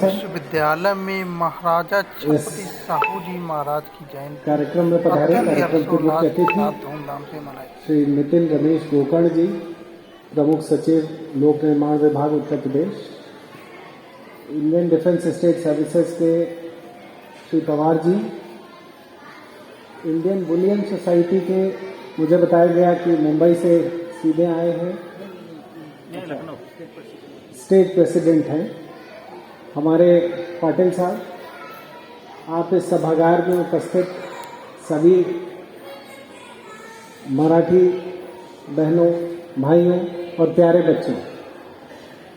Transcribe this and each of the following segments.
है। विश्वविद्यालय में महाराजा छत्रपति साहू जी महाराज की जयंती कार्यक्रम में पधारे कार्यक्रम के मुख्य अतिथि धूमधाम से मनाई। श्री नितिन रमेश गोकर्ण जी, प्रमुख सचिव लोक निर्माण विभाग Uttar Pradesh. Indian defence state services के Shri Pawar ji, Indian Boolean society के मुझे बताया गया कि मुंबई से सीधे आए हैं, स्टेट प्रेसिडेंट हैं हमारे पाटिल साहब। आप इस सभागार में उपस्थित सभी मराठी बहनों, भाइयों और प्यारे बच्चों,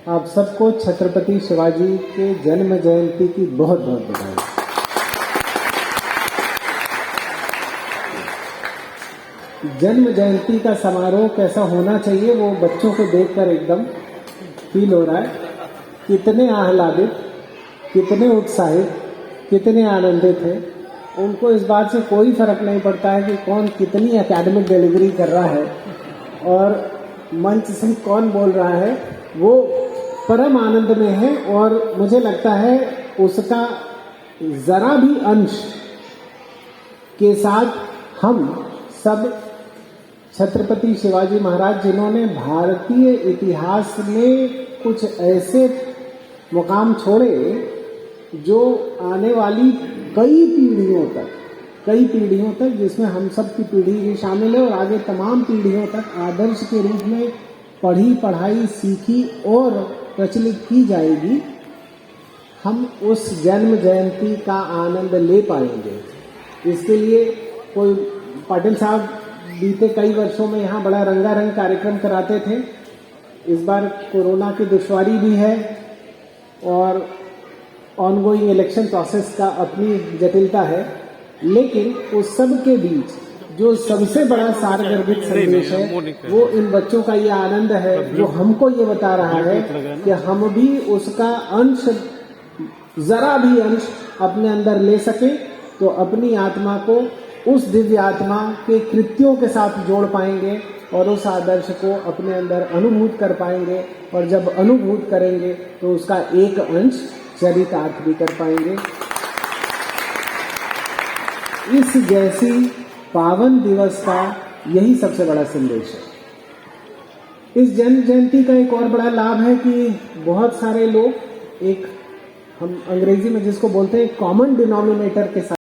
आप सबको छत्रपति शिवाजी के जन्म जयंती की बहुत बहुत बधाई। जन्म जयंती का समारोह कैसा होना चाहिए वो बच्चों को देखकर एकदम फील हो रहा है। कितने आह्लादित, कितने उत्साहित, कितने आनंदित हैं। उनको इस बात से कोई फर्क नहीं पड़ता है कि कौन कितनी एकेडमिक डिलीवरी कर रहा है और मंच से कौन बोल रहा है, वो परम आनंद में है। और मुझे लगता है उसका जरा भी अंश के साथ हम सब छत्रपति शिवाजी महाराज, जिन्होंने भारतीय इतिहास में कुछ ऐसे मुकाम छोड़े जो आने वाली कई पीढ़ियों तक जिसमें हम सब की पीढ़ी भी शामिल है और आगे तमाम पीढ़ियों तक आदर्श के रूप में पढ़ी, पढ़ाई, सीखी और प्रचलित की जाएगी, हम उस जन्म जयंती का आनंद ले पाएंगे। इसके लिए कोई पाटिल साहब बीते कई वर्षों में यहाँ बड़ा रंगारंग कार्यक्रम कराते थे। इस बार कोरोना की दुश्वारी भी है और ऑनगोइंग इलेक्शन प्रोसेस का अपनी जटिलता है, लेकिन उस सब के बीच जो सबसे बड़ा सारगर्भित संदेश है वो इन बच्चों का ये आनंद है, जो हमको ये बता रहा है कि हम भी उसका अंश, जरा भी अंश अपने अंदर ले सके तो अपनी आत्मा को उस दिव्य आत्मा के कृत्यों के साथ जोड़ पाएंगे और उस आदर्श को अपने अंदर अनुभूत कर पाएंगे। और जब अनुभूत करेंगे तो उसका एक अंश चरितार्थ भी कर पाएंगे। इस जैसी पावन दिवस का यही सबसे बड़ा संदेश है। इस जन्म जयंती का एक और बड़ा लाभ है कि बहुत सारे लोग, एक हम अंग्रेजी में जिसको बोलते हैं कॉमन डिनोमिनेटर के साथ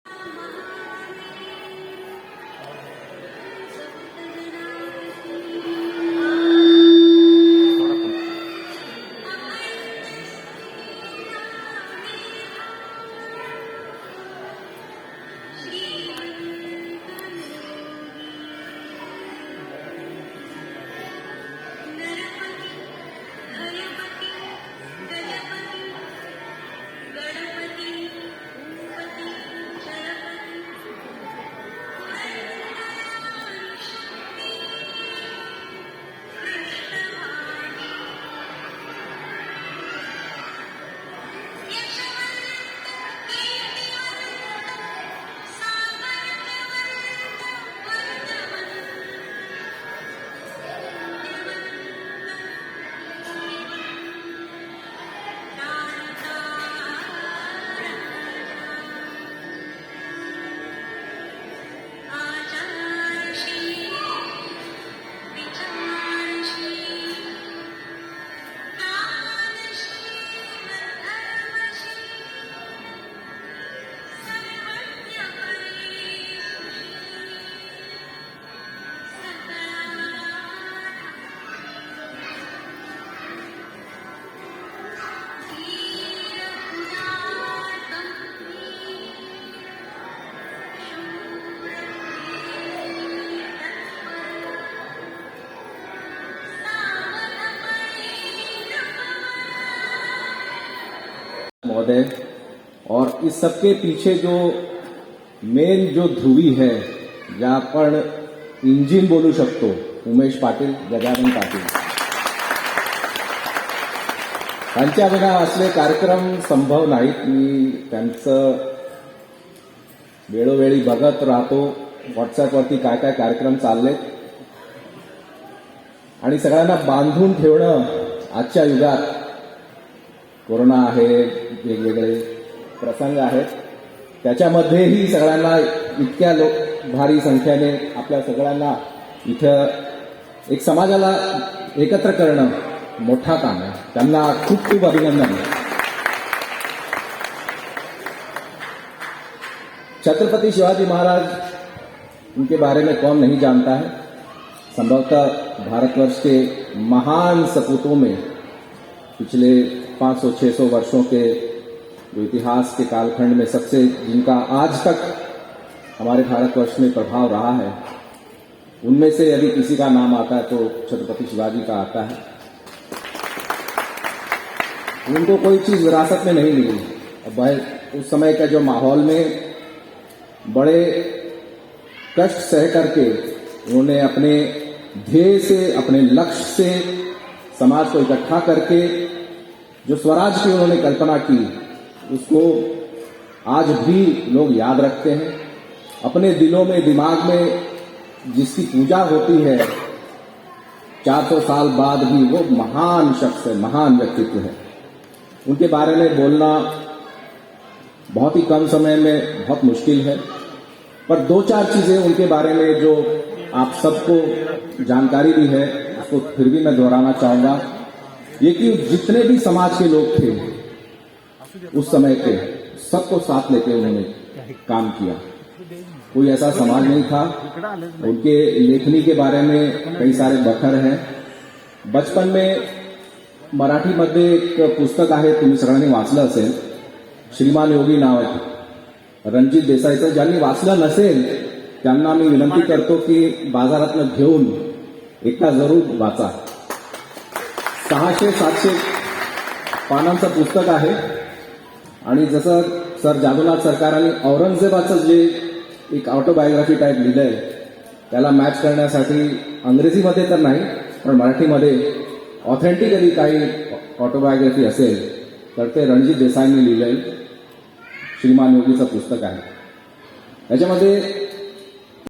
महोदय, और इस सबके पीछे जो मेन जो ध्रुवी है, ज्या आपण इंजिन बोलू शकतो, उमेश पाटील, गजानन पाटील, त्यांच्या बिना असले कार्यक्रम संभव नाहीत। मी त्यांचं वेळोवेळी बघत राहतो व्हॉट्सअपवरती काय काय कार्यक्रम चाललेत आणि सगळ्यांना बांधून ठेवणं आजच्या युगात कोरोना आहे, वेगवेगळे प्रसंग आहेत, त्याच्यामध्येही सगळ्यांना इतक्या भारी संख्येने आपल्या सगळ्यांना इथं एक समाजाला एकत्र करणं मोठा काम आहे. त्यांना खूप खूप अभिनंदन. छत्रपति शिवाजी महाराज, उनके बारे में कौन नहीं जानता है. संभवतः भारतवर्ष के महान सपूतों में पिछले 500-600 वर्षों के जो इतिहास के कालखंड में सबसे जिनका आज तक हमारे भारतवर्ष में प्रभाव रहा है, उनमें से यदि किसी का नाम आता है तो छत्रपति शिवाजी का आता है. उनको कोई चीज विरासत में नहीं मिली. उस समय का जो माहौल में बड़े कष्ट सह करके उन्होंने अपने ध्येय से, अपने लक्ष्य से समाज को इकट्ठा करके जो स्वराज की उन्होंने कल्पना की, उसको आज भी लोग याद रखते हैं. अपने दिलों में, दिमाग में जिसकी पूजा होती है, 400 साल बाद भी वो महान शख्स है, महान व्यक्तित्व है. उनके बारे में बोलना बहुत ही कम समय में बहुत मुश्किल है, पर 2-4 चीजें उनके बारे में जो आप सबको जानकारी भी है, उसको फिर भी मैं दोहराना चाहूंगा. ये कि जितने भी समाज के लोग थे उस समय के, सबको साथ लेके उन्होंने काम किया. कोई ऐसा समाज नहीं था. उनके लेखनी के बारे में कई सारे बखर हैं. बचपन में मराठीमध्ये एक पुस्तक आहे, तुम्ही सगळ्यांनी वाचलं असेल, श्रीमान योगी नाव आहे, रणजित देसाईचं. ज्यांनी वाचलं नसेल त्यांना मी विनंती करतो की बाजारातनं घेऊन एकदा जरूर वाचा. 600-700 पानांचं पुस्तक आहे. आणि जसं सर जादूनाथ सरकारांनी औरंगजेबाचं जे एक ऑटोबायोग्राफी टाईप लिहिलंय, त्याला मॅच करण्यासाठी अंग्रेजीमध्ये तर नाही पण मराठीमध्ये ऑथेंटिकली काही ऑटोबायोग्राफी असेल तर ते रणजित देसाईंनी लिहिलंय श्रीमान योगीचं पुस्तक आहे. त्याच्यामध्ये